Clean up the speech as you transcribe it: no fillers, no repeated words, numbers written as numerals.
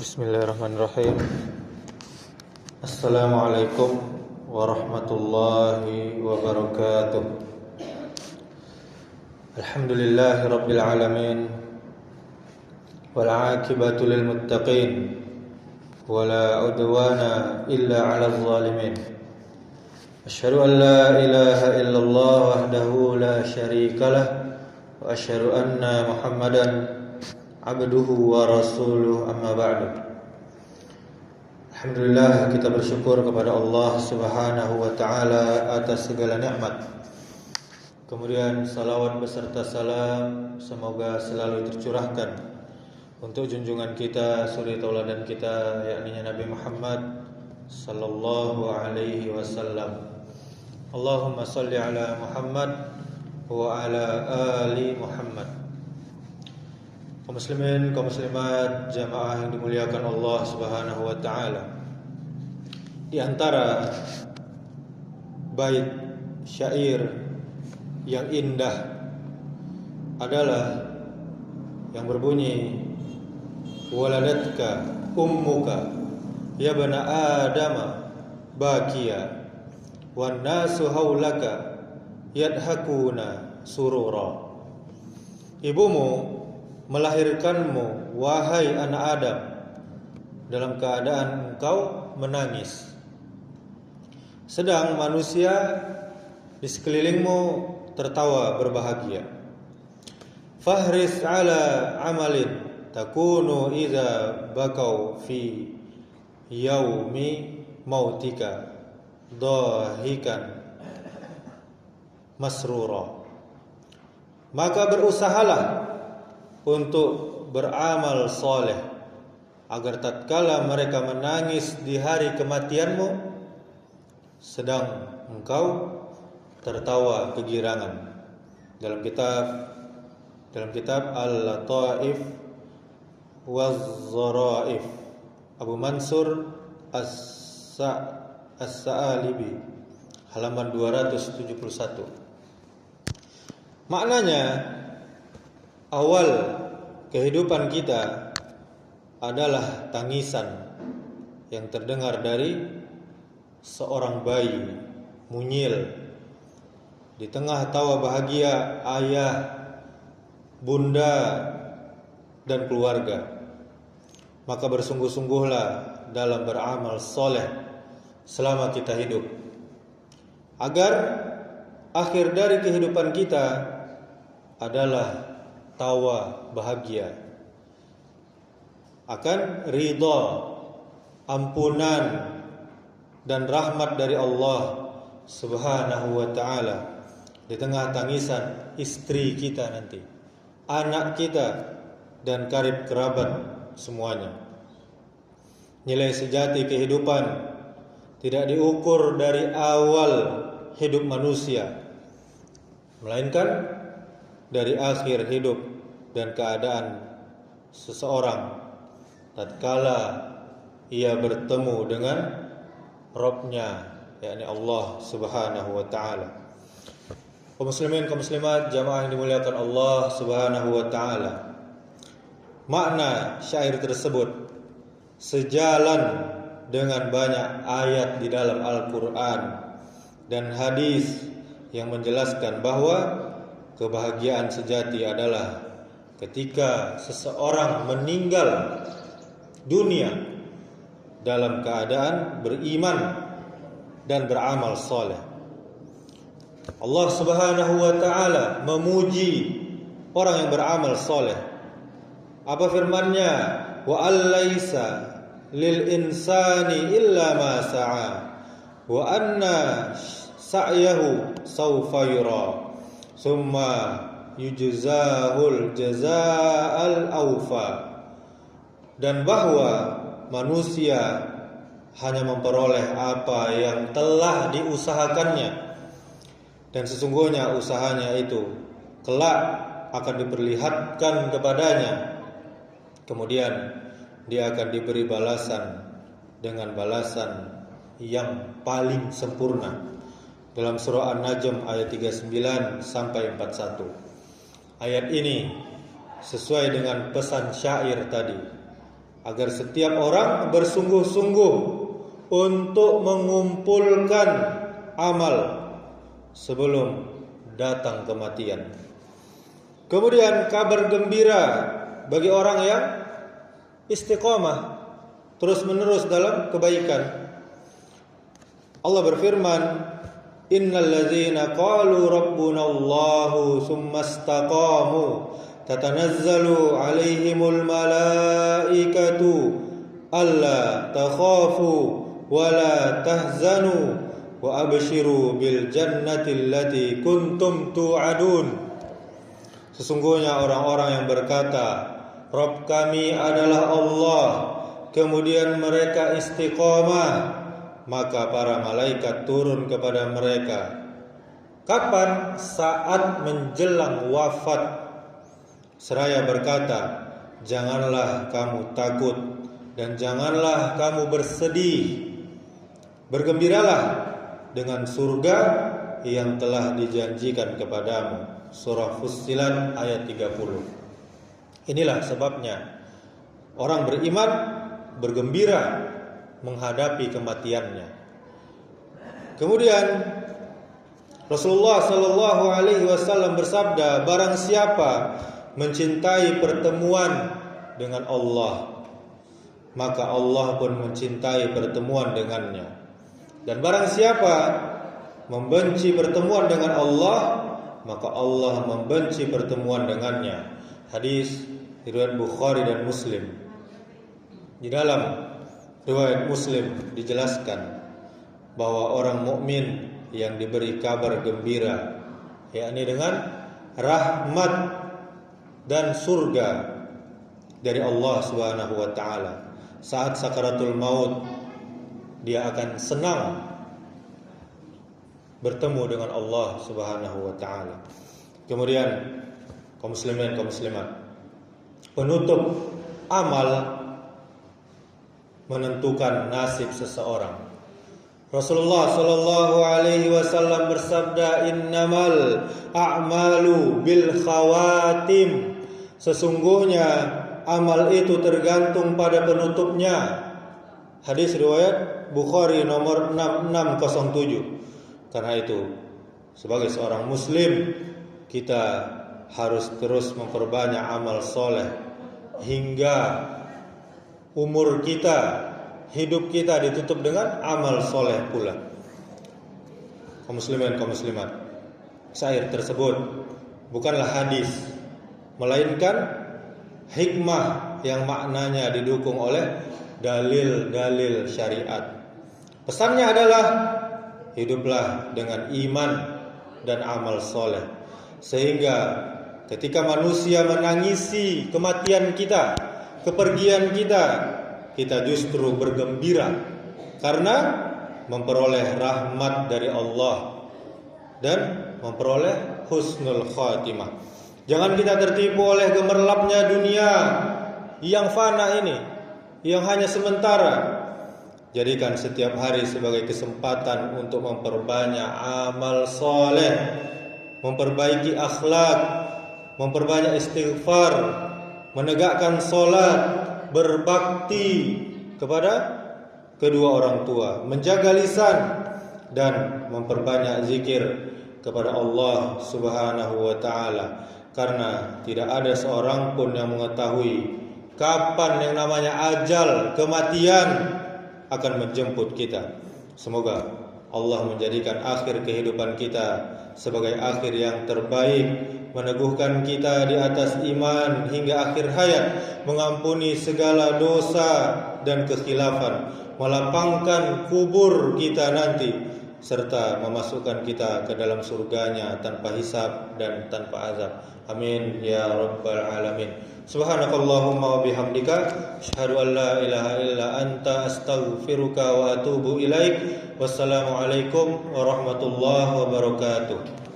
Bismillahirrahmanirrahim. Assalamualaikum warahmatullahi wabarakatuh. Alhamdulillahi rabbil alamin, wal aqibatu lil muttaqin, wala udwana illa 'alal zalimin. Asyhadu an la ilaha illallah wahdahu la syarikalah, wa asyhadu anna Muhammadan abduhu wa rasuluh, amma ba'du. Alhamdulillah, kita bersyukur kepada Allah Subhanahu wa ta'ala atas segala nikmat. Kemudian salawat beserta salam semoga selalu tercurahkan untuk junjungan kita, suri tauladan kita, yakni Nabi Muhammad sallallahu alaihi wasallam. Allahumma salli ala Muhammad wa ala ali Muhammad. Kaum muslimin, kaum muslimat, jamaah yang dimuliakan Allah Subhanahu wa taala. Di antara bait syair yang indah adalah yang berbunyi, waladatka ummuka ya bana adama bakiya wan nasu haulaka yadhakuna surura. Ibumu melahirkanmu, wahai anak Adam, dalam keadaan engkau menangis, sedang manusia di sekelilingmu tertawa berbahagia. Fahris ala amalin takunu idza bakau fi yaumi mautika dahikan masrura. Maka berusahalah untuk beramal soleh, agar tatkala mereka menangis di hari kematianmu, sedang engkau tertawa kegirangan. Dalam kitab Al-Lataif Waz-Zaraif, Abu Mansur As-Sa'alibi, halaman 271. Maknanya, awal kehidupan kita adalah tangisan yang terdengar dari seorang bayi munyil. Di tengah tawa bahagia ayah, bunda, dan keluarga. Maka bersungguh-sungguhlah dalam beramal soleh selama kita hidup, agar akhir dari kehidupan kita adalah tawa bahagia akan ridha, ampunan, dan rahmat dari Allah Subhanahu wa ta'ala. Di tengah tangisan istri kita nanti, anak kita, dan karib kerabat semuanya. Nilai sejati kehidupan tidak diukur dari awal hidup manusia, melainkan dari akhir hidup dan keadaan seseorang tatkala ia bertemu dengan Rabb-Nya, yakni Allah Subhanahu wa taala. Kaum muslimin, kaum muslimat, jamaah yang dimuliakan Allah Subhanahu wa taala. Makna syair tersebut sejalan dengan banyak ayat di dalam Al-Qur'an dan hadis yang menjelaskan bahwa kebahagiaan sejati adalah ketika seseorang meninggal dunia dalam keadaan beriman dan beramal soleh. Allah Subhanahu wa ta'ala memuji orang yang beramal soleh. Apa firman-Nya? Wa allaysa lil insani illa ma sa'a wa anna sa'yahu sawfa yura summa yujzahul jazaa'al awfa. Dan bahwa manusia hanya memperoleh apa yang telah diusahakannya, dan sesungguhnya usahanya itu kelak akan diperlihatkan kepadanya. Kemudian dia akan diberi balasan dengan balasan yang paling sempurna. Dalam surah An-Najm ayat 39 sampai 41. Ayat ini sesuai dengan pesan syair tadi agar setiap orang bersungguh-sungguh untuk mengumpulkan amal sebelum datang kematian. Kemudian kabar gembira bagi orang yang istiqomah terus-menerus dalam kebaikan. Allah berfirman, "Innal ladzina qalu rabbunallahu tsumma istaqamu tatanazzalu 'alaihimul malaikatu alla takhafu wa la tahzanu wa abshiru bil jannati allati kuntum tu'adun." Sesungguhnya orang-orang yang berkata, Rabb kami adalah Allah, kemudian mereka istiqomah, maka para malaikat turun kepada mereka. Kapan? Saat menjelang wafat, seraya berkata, janganlah kamu takut dan janganlah kamu bersedih. Bergembiralah dengan surga yang telah dijanjikan kepadamu. Surah Fussilat ayat 30. Inilah sebabnya orang beriman bergembira menghadapi kematiannya. Kemudian Rasulullah sallallahu alaihi wasallam bersabda, barang siapa mencintai pertemuan dengan Allah, maka Allah pun mencintai pertemuan dengannya. Dan barang siapa membenci pertemuan dengan Allah, maka Allah membenci pertemuan dengannya. Hadis riwayat Bukhari dan Muslim. Di dalam riwayat Muslim dijelaskan bahwa orang mukmin yang diberi kabar gembira, yakni dengan rahmat dan surga dari Allah Subhanahu wa taala, saat sakaratul maut dia akan senang bertemu dengan Allah Subhanahu wa taala. Kemudian kaum muslimin, kaum muslimat, penutup amal menentukan nasib seseorang. Rasulullah sallallahu alaihi wasallam bersabda, innamal a'malu bil khawatim. Sesungguhnya amal itu tergantung pada penutupnya. Hadis riwayat Bukhari nomor 6607. Karena itu, sebagai seorang muslim, kita harus terus memperbanyak amal soleh hingga umur kita, hidup kita ditutup dengan amal soleh pula. Kaum muslimin, kaum muslimat, syair tersebut bukanlah hadis, melainkan hikmah yang maknanya didukung oleh dalil-dalil syariat. Pesannya adalah hiduplah dengan iman dan amal soleh, sehingga ketika manusia menangisi kematian kita, kepergian kita, kita justru bergembira karena memperoleh rahmat dari Allah dan memperoleh husnul khatimah. Jangan kita tertipu oleh gemerlapnya dunia yang fana ini, yang hanya sementara. Jadikan setiap hari sebagai kesempatan untuk memperbanyak amal soleh, memperbaiki akhlak, memperbanyak istighfar, menegakkan solat, berbakti kepada kedua orang tua, menjaga lisan, dan memperbanyak zikir kepada Allah Subhanahu wa taala. Karena tidak ada seorang pun yang mengetahui kapan yang namanya ajal, kematian akan menjemput kita. Semoga Allah menjadikan akhir kehidupan kita sebagai akhir yang terbaik, meneguhkan kita di atas iman hingga akhir hayat, mengampuni segala dosa dan kekhilafan, melapangkan kubur kita nanti, serta memasukkan kita ke dalam surganya tanpa hisab dan tanpa azab. Amin ya rabbal alamin. Subhanakallahumma wa bihamdika asyhadu an la ilaha illa anta astaghfiruka wa atubu ilaik. Wassalamualaikum warahmatullahi wabarakatuh.